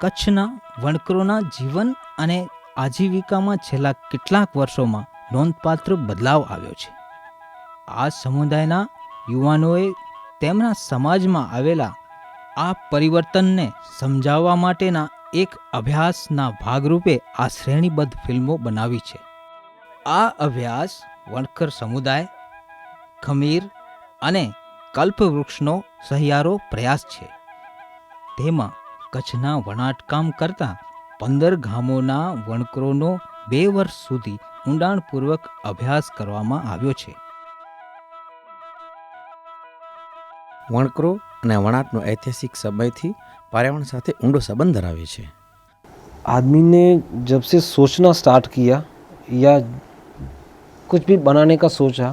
કચ્છના વણકરોના જીવન અને આજીવિકામાં છેલ્લા કેટલાક વર્ષોમાં નોંધપાત્ર બદલાવ આવ્યો છે. આ સમુદાયના યુવાનોએ તેમના સમાજમાં આવેલા આ પરિવર્તનને સમજાવવા માટેના એક અભ્યાસના ભાગરૂપે આ શ્રેણીબદ્ધ ફિલ્મો બનાવી છે. આ અભ્યાસ વણકર સમુદાય, ખમીર અને કલ્પવૃક્ષનો સહિયારો પ્રયાસ છે. તેમાં કચ્છના વણાટકામ કરતા 15 ગામોના વણકરોનો 2 વર્ષ સુધી ઊંડાણપૂર્વક અભ્યાસ કરવામાં આવ્યો છે. વણકરો અને વણાટનો ऐतिहासिक સમયથી पर्यावरण સાથે ઊંડો સંબંધ ધરાવે છે. आदमी ने जब से सोचना स्टार्ट किया या कुछ भी बनाने का सोचा,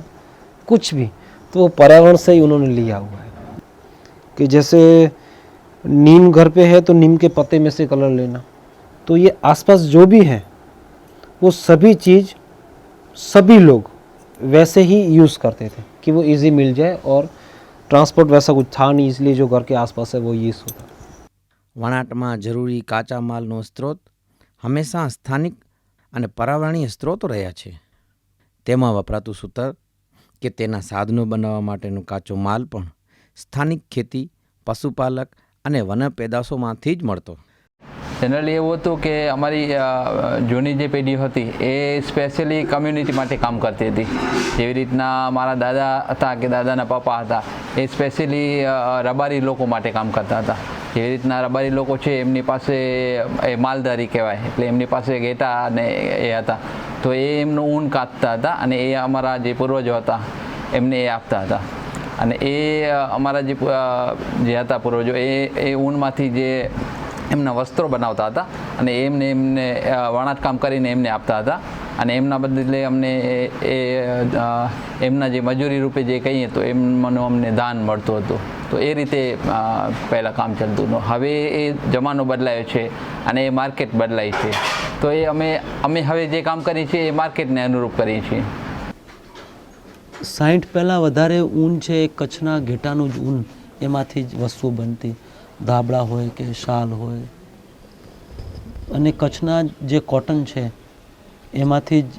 कुछ भी, तो वो पर्यावरण से ही उन्होंने लिया हुआ है. कि जैसे नीम घर पे है तो नीम के पत्ते में से कलर लेना, तो ये आसपास जो भी है वो सभी चीज़ सभी लोग वैसे ही यूज़ करते थे कि वो इजी मिल जाए, और ट्रांसपोर्ट वैसा कुछ था नहीं, इसलिए जो घर के आसपास है वो यूज़ होता. વણાટમાં જરૂરી કાચા માલનો સ્ત્રોત હંમેશા સ્થાનિક અને પર્યાવરણીય સ્ત્રોતો રહ્યા છે. તેમાં વપરાતું સૂતર કે તેના સાધનો બનાવવા માટેનો કાચો માલ પણ સ્થાનિક ખેતી, પશુપાલક અને વન પેદાશોમાંથી જ મળતો. જનરલી એવું હતું કે અમારી જૂની જે પેઢી હતી એ સ્પેશિયલી કમ્યુનિટી માટે કામ કરતી હતી. જેવી રીતના મારા દાદા હતા કે દાદાના પપ્પા હતા એ સ્પેશિયલી રબારી લોકો માટે કામ કરતા હતા. જેવી રીતના રબારી લોકો છે એમની પાસે એ માલધારી કહેવાય, એટલે એમની પાસે ઘેટા અને એ હતા, તો એ એમનું ઊન કાતતા હતા અને એ અમારા જે પૂર્વજો હતા એમને એ આપતા હતા. અને એ અમારા જે હતા પૂર્વજો એ ઊનમાંથી જે એમના વસ્ત્રો બનાવતા હતા અને એમને વણાટકામ કરીને એમને આપતા હતા. અને એમના બદલે અમને એ એમના જે મજૂરી રૂપે જે કહીએ તો એમનું અમને દાન મળતું હતું. તો એ રીતે પહેલાં કામ ચાલતું હતું. હવે એ જમાનો બદલાયો છે અને એ માર્કેટ બદલાય છે, તો એ અમે હવે જે કામ કરીએ છીએ એ માર્કેટને અનુરૂપ કરીએ છીએ. 60 પહેલાં વધારે ઊન છે એ કચ્છના ઘેટાનું જ ઊન, એમાંથી જ વસ્તુઓ બનતી. ધાબળા હોય કે શાલ હોય, અને કચ્છના જે કોટન છે એમાંથી જ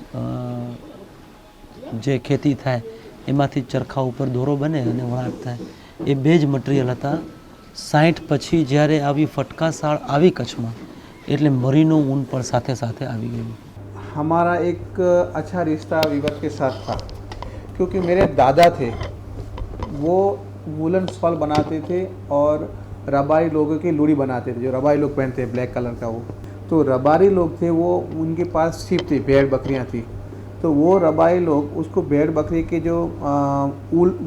જે ખેતી થાય એમાંથી ચરખા ઉપર દોરો બને અને વણાટ થાય. એ બે જ મટીરિયલ હતા. 60 પછી જ્યારે આવી ફટકાશાળ આવી કચ્છમાં, એટલે મરીનો ઊન પણ સાથે સાથે આવી ગયું. हमारा एक अच्छा रिश्ता वीवर के साथ था, क्योंकि मेरे दादा थे वो वुलन शॉल बनाते थे और रबारी लोगों की लूड़ी बनाते थे, जो रबारी लोग पहनते हैं ब्लैक कलर का वो. तो रबारी लोग थे वो, उनके पास शिप थी, भेड़ बकरियां थी. तो वो रबारी लोग उसको भेड़ बकरी के जो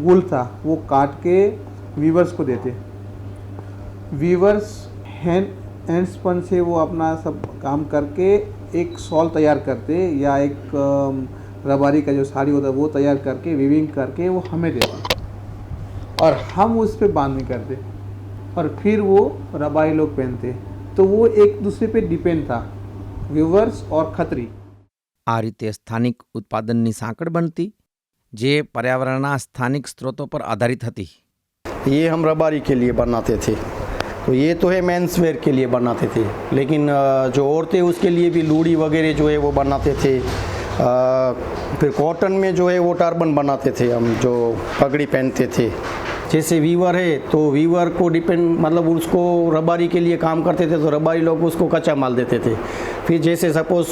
वूल था वो काट के वीवर्स को देते. वीवर्स हैंड्सपन से वो अपना सब काम करके एक शॉल तैयार करते, या एक रबारी का जो साड़ी होता है वो तैयार करके वीविंग करके वो हमें देते, और हम उस पर बांधनी करते, और फिर वो रबारी लोग पहनते. तो वो एक दूसरे पे डिपेंड था, वीवर्स और खत्री. આ રીતે સ્થાનિક ઉત્પાદનની સાંકળ બનતી જે પર્યાવરણના સ્થાનિક સ્ત્રોતો પર આધારિત હતી. ये हम रबारी के लिए बनाते थे, तो ये तो है मेंस वेयर के लिए बनाते थे, लेकिन जो औरतें उसके लिए भी लूड़ी वगैरह जो है वो बनाते थे. फिर कॉटन में जो है वो टर्बन बनाते थे हम, जो पगड़ी पहनते थे. जैसे वीवर है तो वीवर को डिपेंड, मतलब उसको रबारी के लिए काम करते थे तो रबारी लोग उसको कच्चा माल देते थे. फिर जैसे सपोज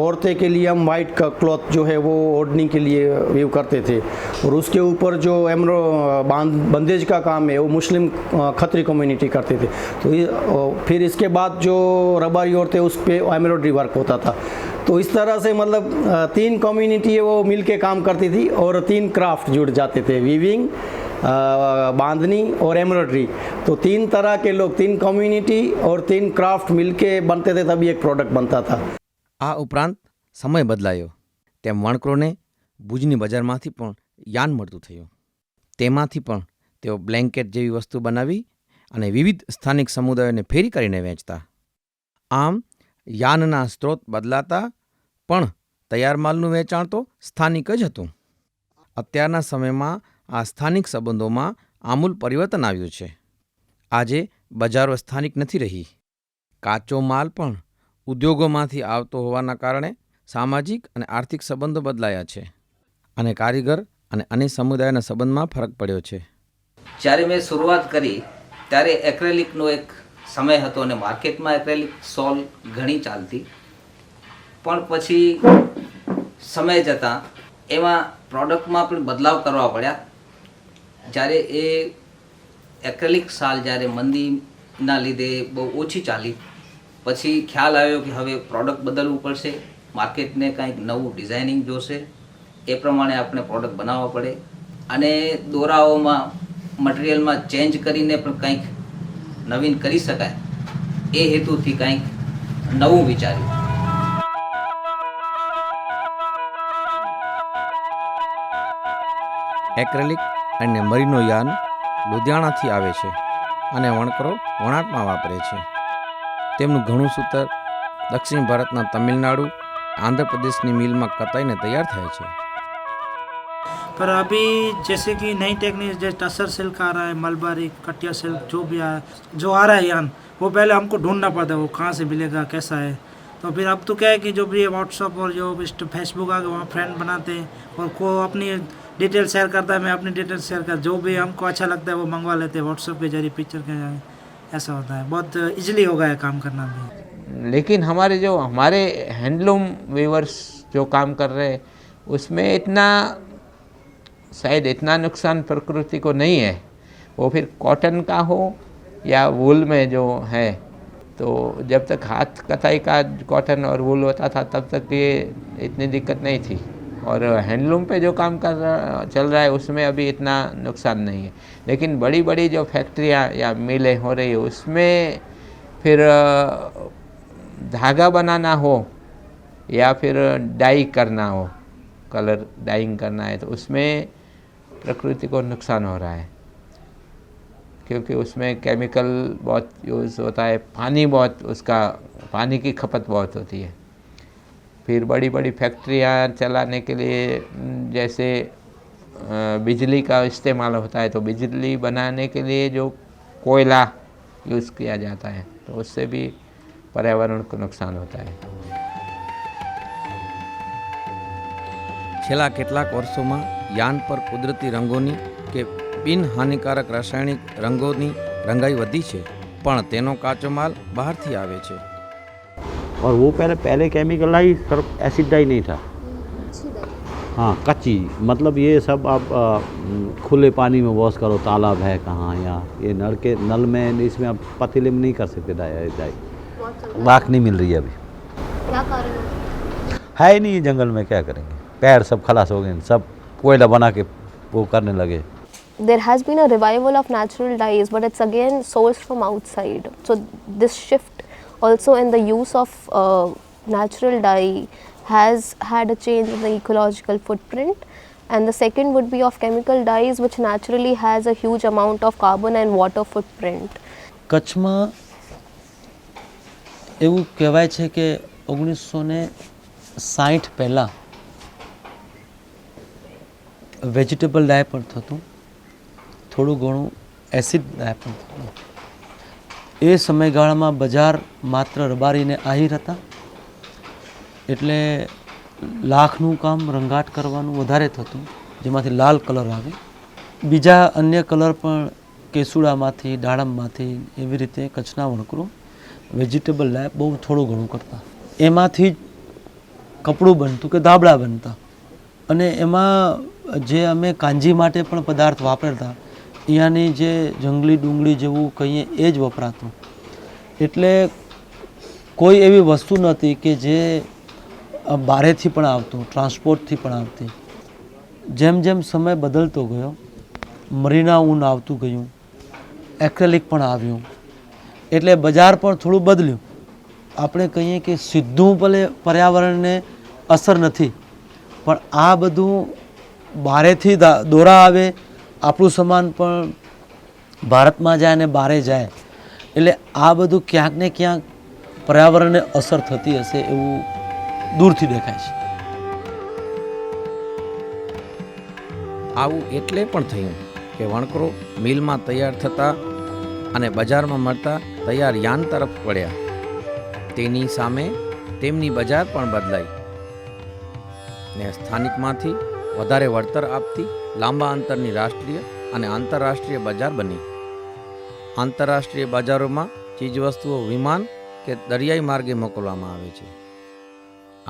औरतें के लिए हम वाइट का क्लॉथ जो है वो ओढ़नी के लिए वीव करते थे, और उसके ऊपर जो बंदेज का काम है वो मुस्लिम खत्री कम्युनिटी करते थे. तो फिर इसके बाद जो रबारी औरतें उस पर एम्ब्रॉयडरी वर्क होता था. तो इस तरह से मतलब 3 कम्युनिटी है वो मिल के काम करती थी, और 3 क्राफ्ट जुड़ जाते थे, वीविंग, बांधनी और एम्ब्रॉयडरी. तो 3 तरह के लोग, 3 कम्युनिटी और 3 क्राफ्ट मिलके बनते थे, तभी एक प्रोडक्ट बनता था. આ ઉપરાંત સમય બદલાયો તેમ વણકરોને ભુજની બજારમાંથી પણ યાન મળતું થયું. તેમાંથી પણ તેઓ બ્લેન્કેટ જેવી વસ્તુ બનાવી અને વિવિધ સ્થાનિક સમુદાયોને ફેરી કરીને વેચતા. આમ યાનના સ્ત્રોત બદલાતા પણ તૈયાર માલનું વેચાણ તો સ્થાનિક જ હતું. અત્યારના સમયમાં આ સ્થાનિક સંબંધોમાં આમૂલ પરિવર્તન આવ્યું છે. આજે બજારો સ્થાનિક નથી રહી, કાચો માલ પણ ઉદ્યોગોમાંથી આવતો હોવાના કારણે સામાજિક અને આર્થિક સંબંધો બદલાયા છે અને કારીગર અને અન્ય સમુદાયના સંબંધમાં ફરક પડ્યો છે. જ્યારે મેં શરૂઆત કરી ત્યારે એક્રેલિકનો એક સમય હતો અને માર્કેટમાં એક્રેલિક સોલ ઘણી ચાલતી, પણ પછી સમય જતાં એમાં પ્રોડક્ટમાં પણ બદલાવ કરવા પડ્યા. જ્યારે એ એક્રેલિક શાલ જ્યારે મંદીના લીધે બહુ ઓછી ચાલી, પછી ખ્યાલ આવ્યો કે હવે પ્રોડક્ટ બદલવું પડશે, માર્કેટને કંઈક નવું ડિઝાઇનિંગ જોશે, એ પ્રમાણે આપણે પ્રોડક્ટ બનાવવા પડે અને દોરાઓમાં મટીરિયલમાં ચેન્જ કરીને પણ કંઈક નવીન કરી શકાય, એ હેતુથી કંઈક નવું વિચાર્યું. એક્રેલિક અને મરીનો યાન લુધિયાણાથી આવે છે અને વણકરો વણાટમાં વાપરે છે. તેમનું ઘણું સૂતર દક્ષિણ ભારતના તમિલનાડુ, આંધ્રપ્રદેશની મિલમાં કતાઈને તૈયાર થાય છે. पर अभी जैसे कि नई टेक्निक जैसे टसर सिल्क आ रहा है, मलबारी, कटिया सिल्क, जो भी आ जो आ रहा है यान, वो पहले हमको ढूंढना पड़ता है वो कहाँ से मिलेगा, कैसा है. तो फिर अब तो क्या है कि जो भी व्हाट्सअप और जो फेसबुक आ गया वहाँ फ्रेंड बनाते हैं और को अपनी डिटेल शेयर करता है, मैं अपनी डिटेल शेयर कर, जो भी हमको अच्छा लगता है वो मंगवा लेते हैं व्हाट्सअप के जरिए, पिक्चर के जरिए. ऐसा होता है, बहुत इजीली हो गया है काम करना भी. लेकिन हमारे हैंडलूम वीवर्स जो काम कर रहे हैं उसमें इतना शायद इतना नुकसान प्रकृति को नहीं है. वो फिर कॉटन का हो या वूल में जो है, तो जब तक हाथ कताई का कॉटन और वूल होता था तब तक ये इतनी दिक्कत नहीं थी. और हैंडलूम पे जो काम चल रहा है उसमें अभी इतना नुकसान नहीं है. लेकिन बड़ी बड़ी जो फैक्ट्रियाँ या मिलें हो रही है उसमें फिर धागा बनाना हो या फिर डाई करना हो, कलर डाइंग करना है, तो उसमें प्रकृति को नुकसान हो रहा है क्योंकि उसमें केमिकल बहुत यूज़ होता है, पानी की खपत बहुत होती है. फिर बड़ी बड़ी फैक्ट्रियाँ चलाने के लिए जैसे बिजली का इस्तेमाल होता है, तो बिजली बनाने के लिए जो कोयला यूज़ किया जाता है तो उससे भी पर्यावरण को नुकसान होता है. છેલ્લા કેટલાક વર્ષોમાં યાન પર કુદરતી રંગોની કે બિન હાનિકારક રાસાયણિક રંગોની રંગાઈ વધી છે, પણ તેનો કાચો માલ બહારથી આવે છે. और वो पहले केमिकल आई, सिर्फ एसिड डाई नहीं था. हाँ, कच्ची, मतलब ये सब आप खुले पानी में वॉश करो, तालाब है कहाँ, या ये नल में इसमें आप पतीले में नहीं कर सकते डाई. राख नहीं मिल रही है अभी. क्या कारण है ही नहीं जंगल में, क्या करेंगे, पेड़ सब खलास हो गए, सब कोयला बना के वो करने लगे. There has been a revival of natural dyes, but it's again sourced from outside. So this shift also in the use of natural dye has had a change in the ecological footprint. And the second would be of chemical dyes, which naturally has a huge amount of carbon and water footprint. કચ્છમાં એવું કહેવાય છે કે 1960 પહેલાં vegetable ડાય પણ થતું, થોડું ઘણું એસિડ ડાય પણ થતું. એ સમયગાળામાં બજાર માત્ર રબારીને આહિર હતા, એટલે લાખનું કામ રંગાટ કરવાનું વધારે થતું, જેમાંથી લાલ કલર આવે. બીજા અન્ય કલર પણ કેસુડામાંથી, દાડમમાંથી, એવી રીતે કચ્છના વણકરો વેજીટેબલ ડાય બહુ થોડું ઘણું કરતા. એમાંથી જ કપડું બનતું કે ધાબળા બનતા. અને એમાં જે અમે કાંજી માટે પણ પદાર્થ વાપરતા, અહીંયાની જે જંગલી ડુંગળી જેવું કહીએ એ જ વપરાતું. એટલે કોઈ એવી વસ્તુ નહોતી કે જે બારેથી પણ આવતું, ટ્રાન્સપોર્ટથી પણ આવતી. જેમ જેમ સમય બદલતો ગયો, મરીના ઊન આવતું ગયું, એક્રેલિક પણ આવ્યું, એટલે બજાર પણ થોડું બદલ્યું. આપણે કહીએ કે સીધું ભલે પર્યાવરણને અસર નથી, પણ આ બધું બારેથી દોરા આવે, આપણું સામાન પણ ભારતમાં જાય અને બારે જાય, એટલે આ બધું ક્યાંક ને ક્યાંક પર્યાવરણને અસર થતી હશે એવું દૂરથી દેખાય છે. આવું એટલે પણ થયું કે વણકરો મિલમાં તૈયાર થતા અને બજારમાં મળતા તૈયાર યાન તરફ વળ્યા. તેની સામે તેમની બજાર પણ બદલાઈ ને સ્થાનિકમાંથી વધારે વળતર આપતી લાંબા અંતરની રાષ્ટ્રીય અને આંતરરાષ્ટ્રીય બજાર બની. આંતરરાષ્ટ્રીય બજારોમાં ચીજવસ્તુઓ વિમાન કે દરિયાઈ માર્ગે મોકલવામાં આવે છે.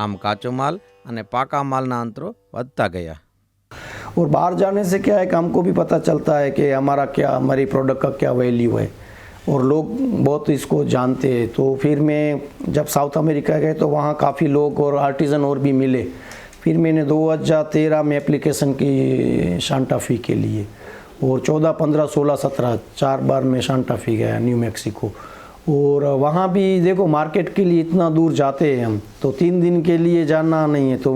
આમ કાચો માલ અને પાકા માલના અંતરો વધતા ગયા. और बाहर जाने से क्या है कि हमको भी पता चलता है कि हमारी प्रोडक्ट का क्या वैल्यू है और लोग बहुत इसको जानते हैं. तो फिर मैं जब साउथ अमेरिका गए तो वहाँ काफ़ी लोग और आर्टिज़न और भी मिले. फिर मैंने 2013 में एप्लीकेशन की शांटा फी के लिए और 14, 15, 16, 17 4 बार मैं शांटा फी गया न्यू मैक्सिको. और वहाँ भी देखो मार्केट के लिए इतना दूर जाते हैं हम, तो 3 दिन के लिए जाना नहीं है. तो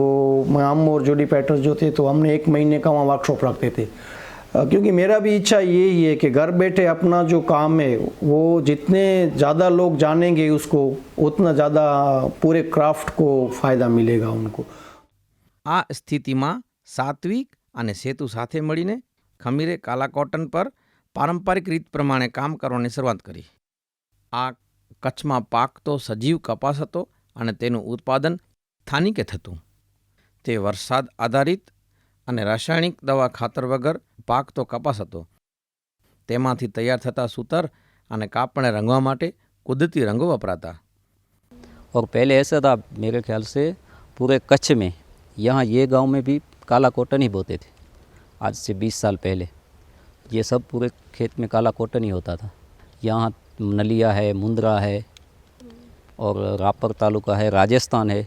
हम और जोडी पैटर जो थे तो हमने 1 महीने का वहाँ वर्कशॉप रखते थे, क्योंकि मेरा भी इच्छा यही है कि घर बैठे अपना जो काम है वो जितने ज़्यादा लोग जानेंगे उसको उतना ज़्यादा पूरे क्राफ्ट को फ़ायदा मिलेगा उनको. આ સ્થિતિમાં સાત્વિક અને સેતુ સાથે મળીને ખમીરે કાલા કોટન પર પારંપરિક રીત પ્રમાણે કામ કરવાની શરૂઆત કરી. આ કચ્છમાં પાકતો સજીવ કપાસ હતો અને તેનું ઉત્પાદન સ્થાનિકે થતું. તે વરસાદ આધારિત અને રાસાયણિક દવા ખાતર વગર પાકતો કપાસ હતો. તેમાંથી તૈયાર થતા સૂતર અને કાપડને રંગવા માટે કુદરતી રંગો વપરાતા. और पहले ऐसा था मेरे ख्याल से पूरे कच्छ में, यहाँ ये गांव में भी काला कॉटन ही बोते थे. आज से 20 साल पहले ये सब पूरे खेत में काला कॉटन ही होता था. यहाँ नलिया है, मुंद्रा है और रापर तालुका है, राजस्थान है.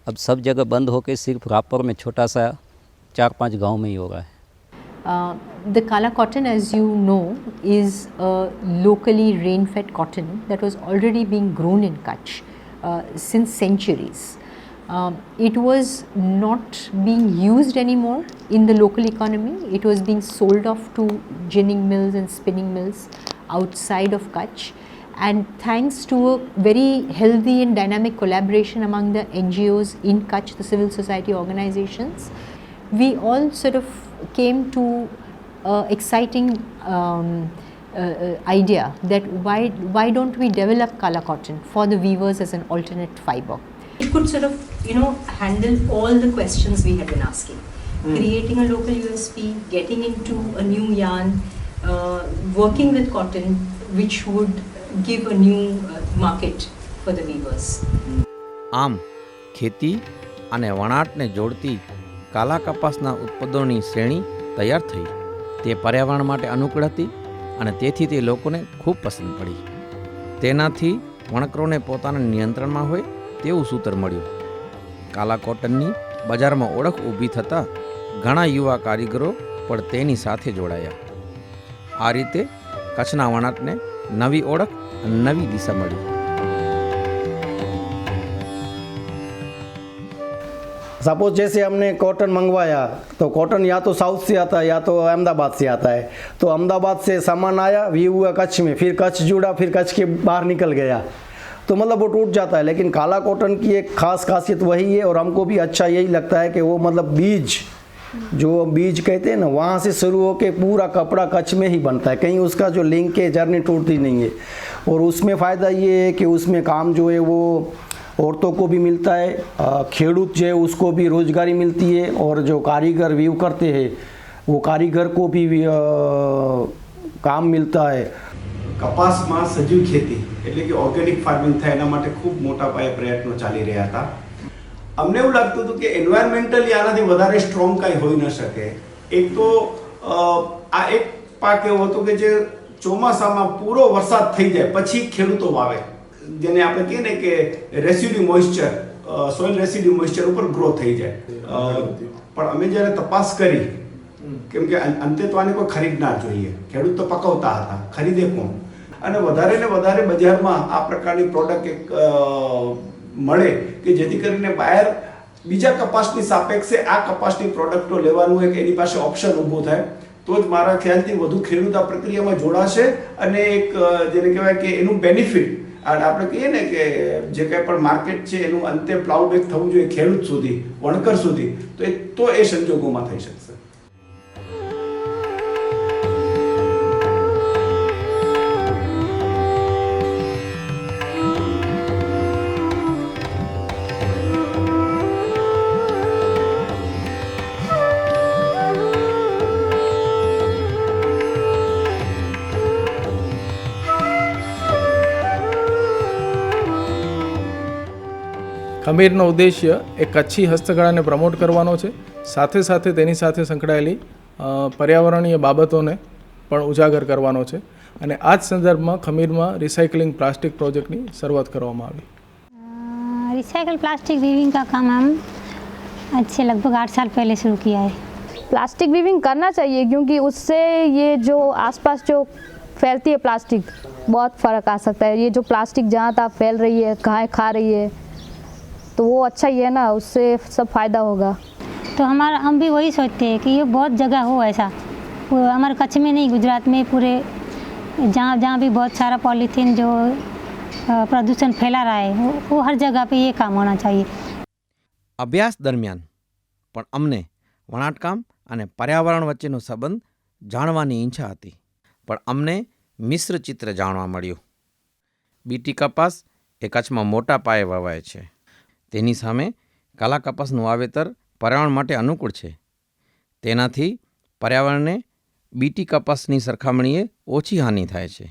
अब सब जगह बंद होके सिर्फ रापर में छोटा सा 4-5 गांव में ही हो रहा है. The Kala cotton, as you know, is a locally rain-fed cotton that was already being grown in Kutch since centuries. It was not being used anymore in the local economy. It was being sold off to ginning mills and spinning mills outside of Kutch. And thanks to a very healthy and dynamic collaboration among the NGOs in Kutch, the civil society organizations, we all sort of came to exciting idea that why don't we develop Kala cotton for the weavers as an alternate fiber. It could sort of handle all the questions we had been asking. Creating a local USP, getting into a new yarn, working with cotton which would give a new market for the weavers. આમ ખેતી અને વણાટને જોડતી કાલા કપાસના ઉત્પાદનોની શ્રેણી તૈયાર થઈ. તે પર્યાવરણ માટે અનુકૂળ હતી અને તેથી તે લોકોને ખૂબ પસંદ પડી. તેનાથી વણકરોને પોતાના નિયંત્રણમાં હોય તેવું સૂત્ર મળ્યું. કાલા કોટનની બજારમાં ઓળખ ઊભી થતાં ઘણા યુવા કારીગરો પણ તેની સાથે જોડાયા. આ રીતે કચ્છના વણાટને નવી ઓળખ અને નવી દિશા મળી. सपोज जैसे हमने कॉटन मंगवाया तो कॉटन या तो साउथ से आता है या तो अहमदाबाद से आता है. तो अहमदाबाद से सामान आया, वीव हुआ कच्छ में, फिर कच्छ जुड़ा, फिर कच्छ के बाहर निकल गया, तो मतलब वो टूट जाता है. लेकिन काला कॉटन की एक खास खासियत वही है और हमको भी अच्छा यही लगता है कि वो मतलब बीज, जो बीज कहते हैं ना, वहाँ से शुरू होकर पूरा कपड़ा कच्छ में ही बनता है. कहीं उसका जो लिंक है जर्नी टूटती नहीं है. और उसमें फ़ायदा ये है कि उसमें काम जो है वो औरतों को भी मिलता है, खेडूत जो है उसको भी रोजगारी मिलती है, और जो कारीगर वीव करते हैं वो कारीगर को भी काम मिलता है. કપાસમાં સજીવ ખેતી એટલે કે ઓર્ગેનિક ફાર્મિંગ થાય એના માટે ખૂબ મોટા પાયે પ્રયત્નો ચાલી રહ્યા હતા. અમને એવું લાગતું હતું કે એન્વાયરમેન્ટલી આનાથી વધારે સ્ટ્રોંગ કાંઈ હોઈ ન શકે. એક તો આ એક પાક એવો હતો કે જે ચોમાસામાં પૂરો વરસાદ થઈ જાય પછી ખેડૂતો વાવે, જેને આપણે કહીએ ને કે residue moisture, soil residue moisture ઉપર ગ્રો થઈ જાય. પણ અમે જ્યારે તપાસ કરી, કેમ કે અંતે તો આને કોઈ ખરીદનાર જોઈએ, ખેડૂત તો પકવતા હતા, ખરીદે કોણ? અને વધારે ને વધારે બજારમાં આ પ્રકારની પ્રોડક્ટ એક મળે કે જેથી કરીને બાયર બીજા કપાસની સાપેક્ષે આ કપાસની પ્રોડક્ટો લેવાનું એક એની પાસે ઓપ્શન ઊભું થાય, તો જ મારા ખ્યાલથી વધુ ખેડૂત આ પ્રક્રિયામાં જોડાશે અને એક જેને કહેવાય કે એનું બેનિફિટ આપણે કહીએ ને કે જે કંઈ પણ માર્કેટ છે એનું અંતે પ્લાઉબેક થવું જોઈએ ખેડૂત સુધી, વણકર સુધી, તો એ સંજોગોમાં થઈ શકશે. ખમીરનો ઉદ્દેશ્ય એ કચ્છી હસ્તકળાને પ્રમોટ કરવાનો છે, સાથે સાથે તેની સાથે સંકળાયેલી પર્યાવરણીય બાબતોને પણ ઉજાગર કરવાનો છે અને આ જ સંદર્ભમાં ખમીરમાં રિસાયકલિંગ પ્લાસ્ટિક પ્રોજેક્ટની શરૂઆત કરવામાં આવી। रिसाइकल प्लास्टिक वीविंग का काम हम अच्छे लगभग 8 साल पहले शुरू किया है। प्लास्टिक वीविंग करना चाहिए क्योंकि उससे ये जो आसपास जो फैलती है प्लास्टिक बहुत फ़र्क आ सकता है। ये जो प्लास्टिक जहाँ तहाँ फैल रही है, गाय खा रही है, तो वो अच्छा ही है ना, उससे सब फायदा होगा। तो हमारा हम भी वही सोचते हैं कि ये बहुत जगह हो ऐसा, हमारे कच्छ में नहीं गुजरात में पूरे जहाँ जहाँ भी बहुत सारा पॉलीथीन जो प्रदूषण फैला रहा है वो हर जगह पे ये काम होना चाहिए। અભ્યાસ દરમિયાન પણ અમને વણાટકામ અને પર્યાવરણ વચ્ચેનો સંબંધ જાણવાની ઈચ્છા હતી, પણ અમને મિશ્ર ચિત્ર જાણવા મળ્યું। બીટી કપાસ એ કચ્છમાં મોટા પાયે વવાય છે, તેની સામે કાલા કપાસનું વાવેતર પર્યાવરણ માટે અનુકૂળ છે, તેનાથી પર્યાવરણને બીટી કપાસની સરખામણીએ ઓછી હાનિ થાય છે,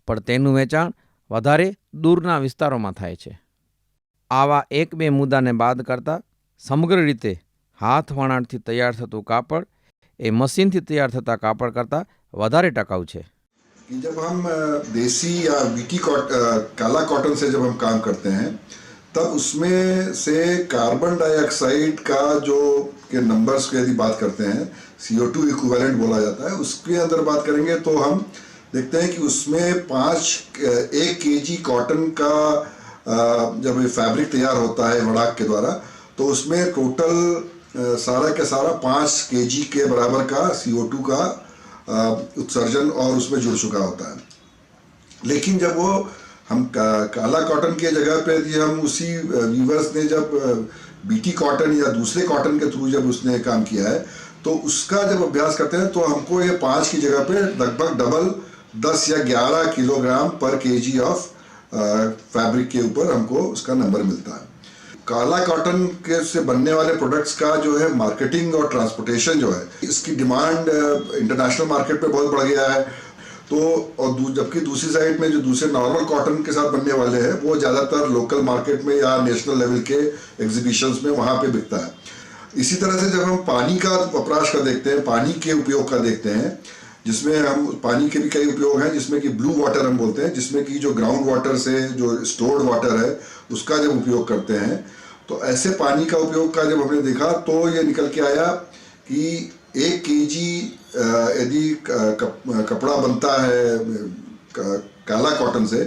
પણ તેનું વેચાણ વધારે દૂરના વિસ્તારોમાં થાય છે। આવા એક બે મુદ્દાને બાદ કરતાં સમગ્ર રીતે હાથ વણાટથી તૈયાર થતું કાપડ એ મશીનથી તૈયાર થતા કાપડ કરતાં વધારે ટકાઉ છે। जब हम देसी या बीटी काला कॉटन से जब हम काम करते हैं तब उसमें से कार्बन डाइऑक्साइड का जो के नंबर्स की यदि बात करते हैं, CO2 इक्विवेलेंट बोला जाता है, उसके अंदर बात करेंगे तो हम देखते हैं कि उसमें 1 kg कॉटन का जब ये फैब्रिक तैयार होता है वड़ाक के द्वारा तो उसमें टोटल सारा के सारा 5 kg के बराबर का CO2 का उत्सर्जन और उसमें जुड़ चुका होता है। लेकिन जब वो हम काला कॉटन के जगह पे यदि हम उसी वीवर्स ने जब बीटी कॉटन या दूसरे कॉटन के थ्रू जब उसने काम किया है तो उसका जब अभ्यास करते हैं तो हमको ये 5 की जगह पे लगभग डबल 10 या 11 किलोग्राम पर केजी ऑफ फैब्रिक के ऊपर हमको उसका नंबर मिलता है। काला कॉटन के से बनने वाले प्रोडक्ट्स का जो है मार्केटिंग और ट्रांसपोर्टेशन जो है इसकी डिमांड इंटरनेशनल मार्केट पे बहुत बढ़ गया है। तो और जबकि दूसरी साइड में जो दूसरे नॉर्मल कॉटन के साथ बनने वाले हैं वो ज़्यादातर लोकल मार्केट में या नेशनल लेवल के एग्जीबिशंस में वहाँ पे बिकता है। इसी तरह से जब हम पानी का वपराश का देखते हैं, पानी के उपयोग का देखते हैं, जिसमें हम पानी के भी कई उपयोग हैं, जिसमें कि ब्लू वाटर हम बोलते हैं, जिसमें कि जो ग्राउंड वाटर से जो स्टोर्ड वाटर है उसका जब उपयोग करते हैं तो ऐसे पानी का उपयोग का जब हमने देखा तो ये निकल के आया कि 1 kg यदि कपड़ा बनता है काला कॉटन से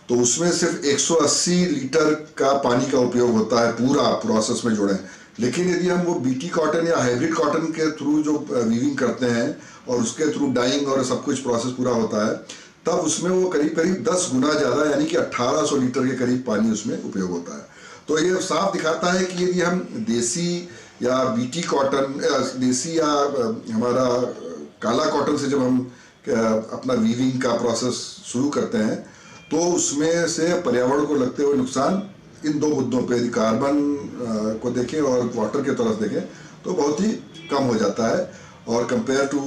तो उसमें सिर्फ 180 लीटर का पानी का उपयोग होता है पूरा प्रोसेस में जोड़ें। लेकिन यदि हम वो बीटी कॉटन या हाइब्रिड कॉटन के थ्रू जो वीविंग करते हैं और उसके थ्रू डाइंग और सब कुछ प्रोसेस पूरा होता है तब उसमें वो करीब करीब 10 गुना ज़्यादा यानी कि 1800 लीटर के करीब पानी उसमें उपयोग होता है। तो ये साफ दिखाता है कि यदि हम देसी या बीटी कॉटन देसी या हमारा काला कॉटन से जब हम अपना वीविंग का प्रोसेस शुरू करते हैं तो उसमें से पर्यावरण को लगते हुए नुकसान इन दो मुद्दों पे यदि कार्बन को देखें और वाटर के तरफ देखें तो बहुत ही कम हो जाता है और कंपेयर टू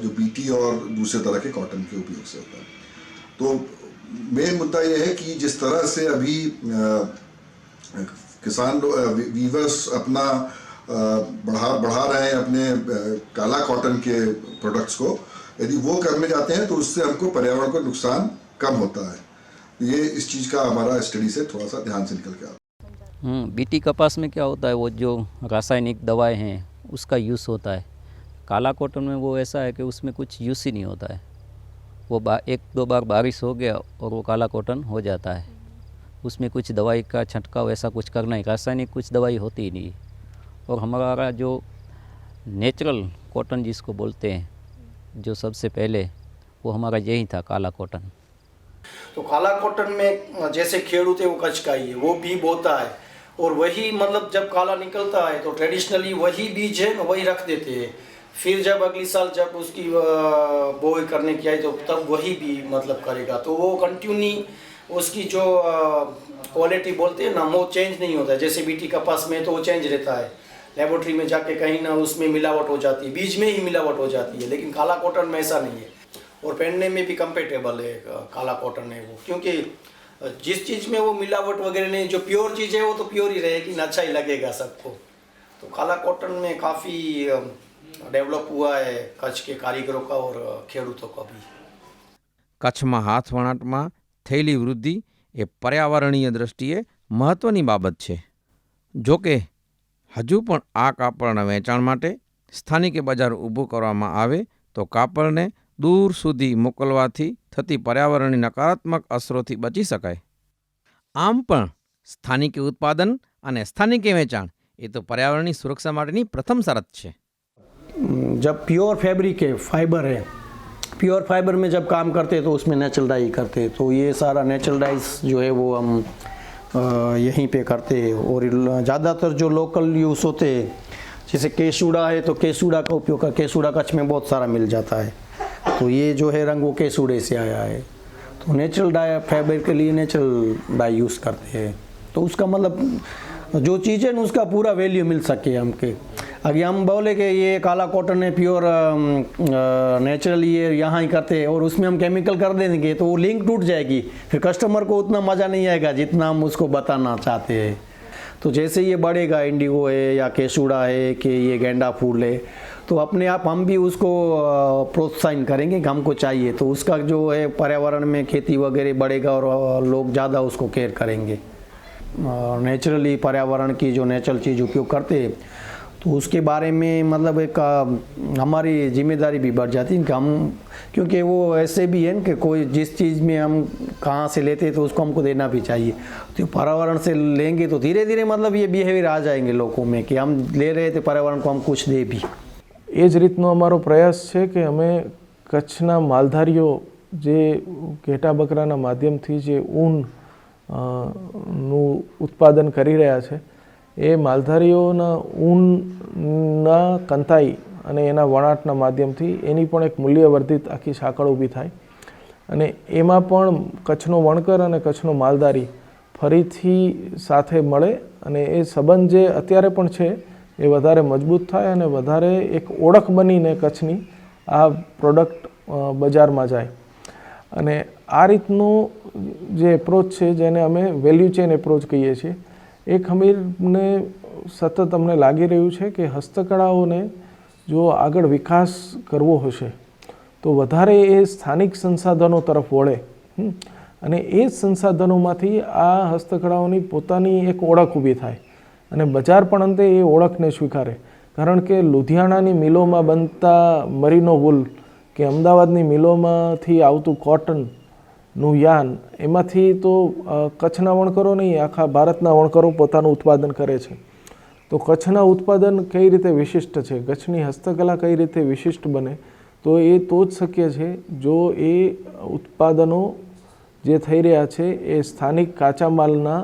जो बीटी और दूसरे तरह के कॉटन के उपयोग से होता है। तो मेन मुद्दा ये है कि जिस तरह से अभी किसान वीवर्स अपना बढ़ा रहे हैं अपने काला कॉटन के प्रोडक्ट्स को, यदि वो करने जाते हैं तो उससे हमको पर्यावरण को नुकसान कम होता है। ये इस चीज़ का हमारा स्टडी से थोड़ा सा ध्यान से निकल के आता है। बीटी कपास में क्या होता है, वो जो रासायनिक दवाएं हैं उसका यूज़ होता है। काला कॉटन में वो ऐसा है कि उसमें कुछ यूज़ ही नहीं होता है, वो 1-2 बार बारिश हो गया और वो काला कॉटन हो जाता है। उसमें कुछ दवाई का छंटकाव ऐसा कुछ करना ही, रासायनिक कुछ दवाई होती ही नहीं। और हमारा जो नेचुरल कॉटन जिसको बोलते हैं जो सबसे पहले वो हमारा यही था काला कॉटन। तो काला कॉटन में जैसे खेड़ूत है वो कच्छ का ही है, वो भी बोता है और वही मतलब जब काला निकलता है तो ट्रेडिशनली वही बीज है वही रख देते हैं। फिर जब अगली साल जब उसकी बोई करने की आई तो तब वही भी मतलब करेगा तो वो कंटिन्यू उसकी जो क्वालिटी बोलते हैं ना वो चेंज नहीं होता है। जैसे बीटी कपास में तो वो चेंज रहता है, लेबोरेटरी में जाके कहीं ना उसमें मिलावट हो जाती है, बीज में ही मिलावट हो जाती है, लेकिन काला कॉटन में ऐसा नहीं है और पहनने में भी कंफर्टेबल है काला कॉटन है वो, क्योंकि जिस चीज़ में वो मिलावट वगैरह नहीं, जो प्योर चीज़ है वो तो प्योर ही रहेगी ना, अच्छा ही लगेगा सबको। तो काला कॉटन में काफ़ी डेवलप हुआ है कच्छ के कारीगरों का और खेडूतों का भी। કચ્છમાં હાથવણાટમાં થયેલી વૃદ્ધિ એ પર્યાવરણીય દૃષ્ટિએ મહત્ત્વની બાબત છે. જો કે હજુ પણ આ કાપડના વેચાણ માટે સ્થાનિકે બજાર ઊભું કરવામાં આવે તો કાપડને દૂર સુધી મોકલવાથી થતી પર્યાવરણની નકારાત્મક અસરોથી બચી શકાય. આમ પણ સ્થાનિકે ઉત્પાદન અને સ્થાનિકે વેચાણ એ તો પર્યાવરણની સુરક્ષા માટેની પ્રથમ શરત છે. जब प्योर फैब्रिक है, फाइबर है, प्योर फाइबर में जब काम करते हैं तो उसमें नेचुरल डाई करते हैं, तो ये सारा नेचुरल डाइस जो है वो हम यहीं पे करते हैं। और ज़्यादातर जो लोकल यूज़ होते हैं जैसे केसूड़ा है तो केसूड़ा का उपयोग कर, केसूड़ा कच्छ में बहुत सारा मिल जाता है, तो ये जो है रंग वो केसूड़े से आया है, तो नेचुरल डाई फैब्रिक के लिए नेचुरल डाई यूज़ करते हैं। तो उसका मतलब जो चीज़ है ना उसका पूरा वैल्यू मिल सके हमके। अगर हम बोले कि ये काला कॉटन है प्योर नेचुरल ये यहाँ ही करते हैं और उसमें हम केमिकल कर देंगे तो वो लिंक टूट जाएगी, फिर कस्टमर को उतना मज़ा नहीं आएगा जितना हम उसको बताना चाहते हैं। तो जैसे ये बढ़ेगा, इंडिगो है या केसूड़ा है कि ये गेंडा फूल है, तो अपने आप हम भी उसको प्रोत्साहन करेंगे कि हमको चाहिए, तो उसका जो है पर्यावरण में खेती वगैरह बढ़ेगा और लोग ज़्यादा उसको केयर करेंगे। नेचुरली पर्यावरण की जो नेचुरल चीज़ उपयोग करते हैं तो उसके बारे में मतलब एक हमारी जिम्मेदारी भी बढ़ जाती है कि हम, क्योंकि वो ऐसे भी है कि कोई जिस चीज़ में हम कहाँ से लेते हैं तो उसको हमको देना भी चाहिए। तो पर्यावरण से लेंगे तो धीरे धीरे मतलब ये बिहेवियर आ जाएंगे लोगों में कि हम ले रहे थे पर्यावरण को हम कुछ दे भी। એ જ રીતનો અમારો પ્રયાસ છે કે અમે કચ્છના માલધારીઓ જે ઘેટા બકરાના માધ્યમથી જે ઊનનું ઉત્પાદન કરી રહ્યા છે એ માલધારીઓના ઊનના કંતાઈ અને એના વણાટના માધ્યમથી એની પણ એક મૂલ્યવર્ધિત આખી સાંકળ ઊભી થાય અને એમાં પણ કચ્છનો વણકર અને કચ્છનો માલધારી ફરીથી સાથે મળે અને એ સંબંધ જે અત્યારે પણ છે એ વધારે મજબૂત થાય અને વધારે એક ઓળખ બનીને કચ્છની આ પ્રોડક્ટ બજારમાં જાય. અને આ રીતનો જે એપ્રોચ છે જેને અમે વેલ્યુ ચેન એપ્રોચ કહીએ છીએ એ ખમીરને સતત અમને લાગી રહ્યું છે કે હસ્તકળાઓને જો આગળ વિકાસ કરવો હશે તો વધારે એ સ્થાનિક સંસાધનો તરફ વળે અને એ જ સંસાધનોમાંથી આ હસ્તકળાઓની પોતાની એક ઓળખ ઊભી થાય અને બજાર પણ અંતે એ ઓળખને સ્વીકારે. કારણ કે લુધિયાણાની મિલોમાં બનતા મરીનો વૂલ કે અમદાવાદની મિલોમાંથી આવતું કોટનનું યાન એમાંથી તો કચ્છના વણકરો નહીં આખા ભારતના વણકરો પોતાનું ઉત્પાદન કરે છે. તો કચ્છના ઉત્પાદન કઈ રીતે વિશિષ્ટ છે, કચ્છની હસ્તકલા કઈ રીતે વિશિષ્ટ બને, તો એ તો જ શક્ય છે જો એ ઉત્પાદનો જે થઈ રહ્યા છે એ સ્થાનિક કાચા માલના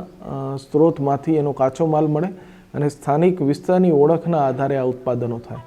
સ્ત્રોતમાંથી એનો કાચો માલ મળે અને સ્થાનિક વિસ્તારની ઓળખના આધારે આ ઉત્પાદનો થાય.